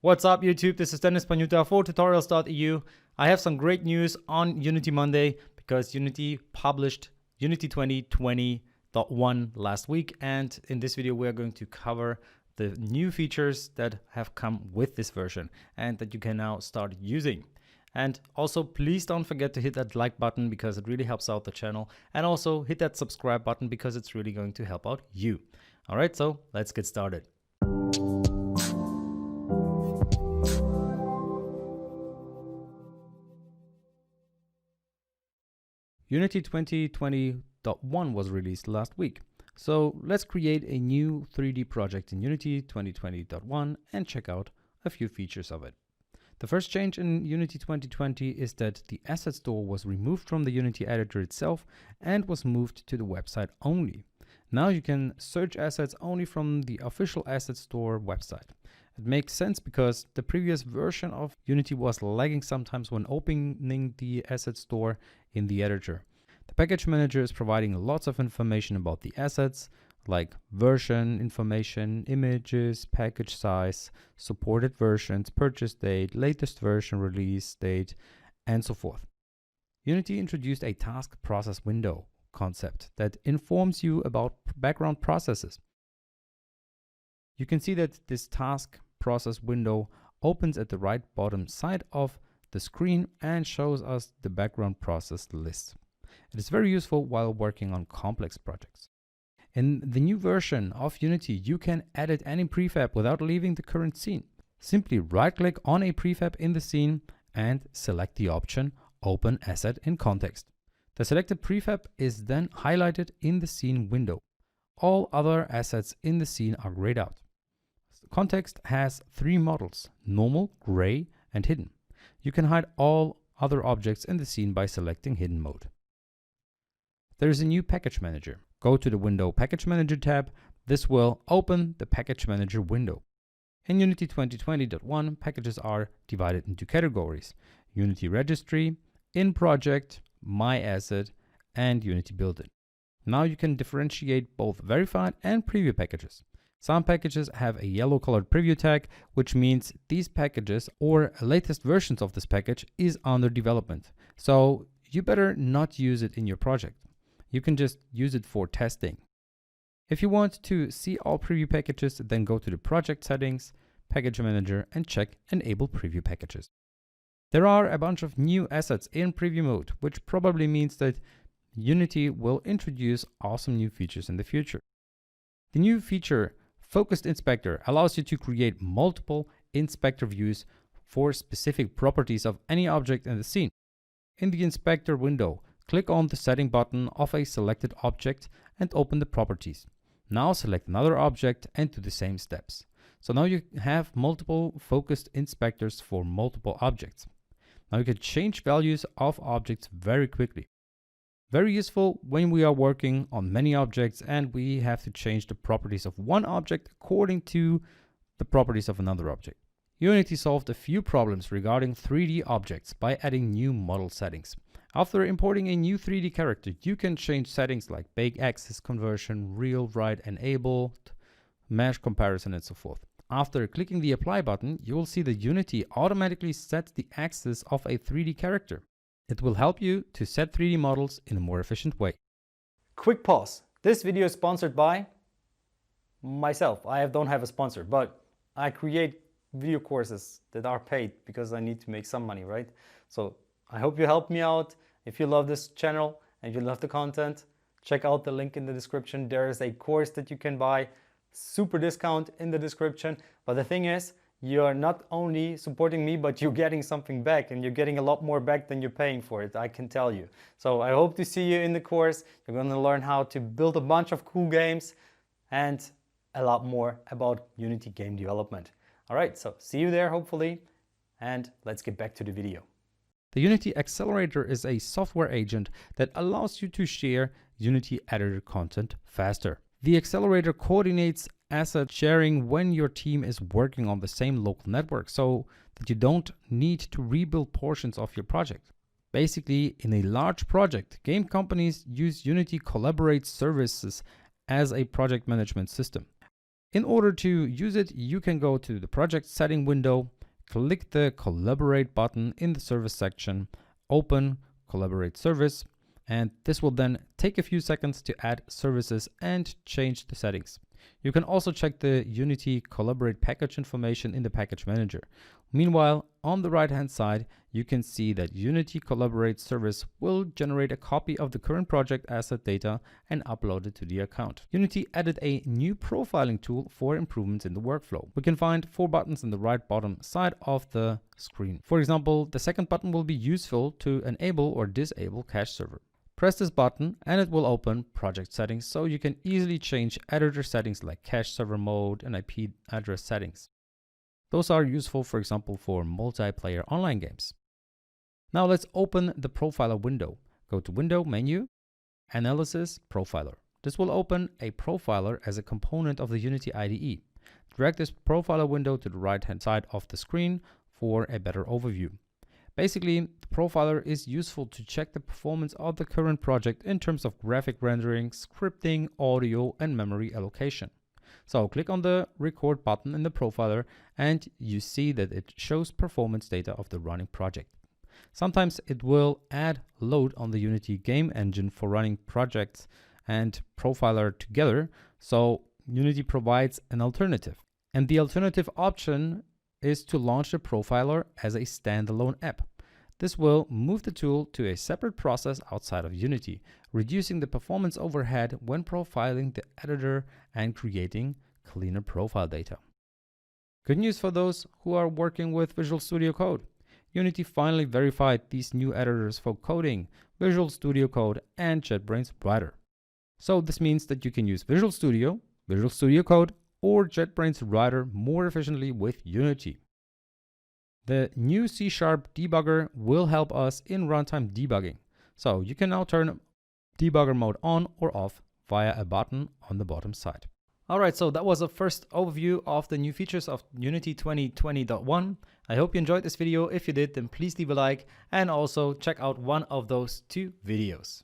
What's up YouTube, this is Dennis Panuta for tutorials.eu. I have some great news on Unity Monday because Unity published Unity 2020.1 last week, and in this video we are going to cover the new features that have come with this version and that you can now start using. And also please don't forget to hit that like button because it really helps out the channel, and also hit that subscribe button because it's really going to help out you. Alright, so let's get started. Unity 2020.1 was released last week. So let's create a new 3D project in Unity 2020.1 and check out a few features of it. The first change in Unity 2020 is that the asset store was removed from the Unity editor itself and was moved to the website only. Now you can search assets only from the official asset store website. It makes sense because the previous version of Unity was lagging sometimes when opening the asset store in the editor. The package manager is providing lots of information about the assets, like version information, images, package size, supported versions, purchase date, latest version release date, and so forth. Unity introduced a task process window concept that informs you about background processes. You can see that this task process window opens at the right bottom side of the screen and shows us the background process list. It is very useful while working on complex projects. In the new version of Unity, you can edit any prefab without leaving the current scene. Simply right-click on a prefab in the scene and select the option Open Asset in Context. The selected prefab is then highlighted in the scene window. All other assets in the scene are grayed out. Context has three models: normal, gray, and hidden. You can hide all other objects in the scene by selecting hidden mode. There is a new package manager. Go to the window Package Manager tab. This will open the Package Manager window. In Unity 2020.1, packages are divided into categories: Unity Registry, In Project, My Asset, and Unity Built-in. Now you can differentiate both verified and preview packages. Some packages have a yellow colored preview tag, which means these packages or latest versions of this package is under development. So you better not use it in your project. You can just use it for testing. If you want to see all preview packages, then go to the project settings, package manager, and check enable preview packages. There are a bunch of new assets in preview mode, which probably means that Unity will introduce awesome new features in the future. The new feature Focused Inspector allows you to create multiple inspector views for specific properties of any object in the scene. In the inspector window, click on the setting button of a selected object and open the properties. Now select another object and do the same steps. So now you have multiple focused inspectors for multiple objects. Now you can change values of objects very quickly. Very useful when we are working on many objects and we have to change the properties of one object according to the properties of another object. Unity solved a few problems regarding 3D objects by adding new model settings. After importing a new 3D character, you can change settings like bake axis conversion, real write enabled, mesh comparison, and so forth. After clicking the apply button, you will see that Unity automatically sets the axis of a 3D character. It will help you to set 3D models in a more efficient way. Quick pause. This video is sponsored by myself. I don't have a sponsor, but I create video courses that are paid because I need to make some money, right? So I hope you help me out. If you love this channel and you love the content, check out the link in the description. There is a course that you can buy, super discount in the description. But the thing is, you're not only supporting me, but you're getting something back, and you're getting a lot more back than you're paying for it, I can tell you. So I hope to see you in the course. You're going to learn how to build a bunch of cool games and a lot more about Unity game development. All right, so see you there hopefully, and let's get back to the video. The Unity Accelerator is a software agent that allows you to share Unity editor content faster. The Accelerator coordinates asset sharing when your team is working on the same local network so that you don't need to rebuild portions of your project. Basically, in a large project, game companies use Unity Collaborate services as a project management system. In order to use it, you can go to the project setting window, click the Collaborate button in the service section, open Collaborate service, and this will then take a few seconds to add services and change the settings. You can also check the Unity Collaborate package information in the package manager. Meanwhile, on the right hand side, you can see that Unity Collaborate service will generate a copy of the current project asset data and upload it to the account. Unity added a new profiling tool for improvements in the workflow. We can find 4 buttons in the right bottom side of the screen. For example, the second button will be useful to enable or disable cache server. Press this button and it will open project settings, so you can easily change editor settings like cache server mode and IP address settings. Those are useful, for example, for multiplayer online games. Now let's open the Profiler window. Go to Window menu, Analysis, Profiler. This will open a profiler as a component of the Unity IDE. Drag this Profiler window to the right hand side of the screen for a better overview. Basically, the profiler is useful to check the performance of the current project in terms of graphic rendering, scripting, audio, and memory allocation. So click on the record button in the profiler and you see that it shows performance data of the running project. Sometimes it will add load on the Unity game engine for running projects and profiler together, so Unity provides an alternative. And the alternative option is to launch the profiler as a standalone app. This will move the tool to a separate process outside of Unity, reducing the performance overhead when profiling the editor and creating cleaner profile data. Good news for those who are working with Visual Studio Code. Unity finally verified these new editors for coding, Visual Studio Code, and JetBrains Writer. So this means that you can use Visual Studio, Visual Studio Code, or JetBrains Writer more efficiently with Unity. The new C# debugger will help us in runtime debugging. So you can now turn debugger mode on or off via a button on the bottom side. Alright, so that was a first overview of the new features of Unity 2020.1. I hope you enjoyed this video. If you did, then please leave a like and also check out one of those 2 videos.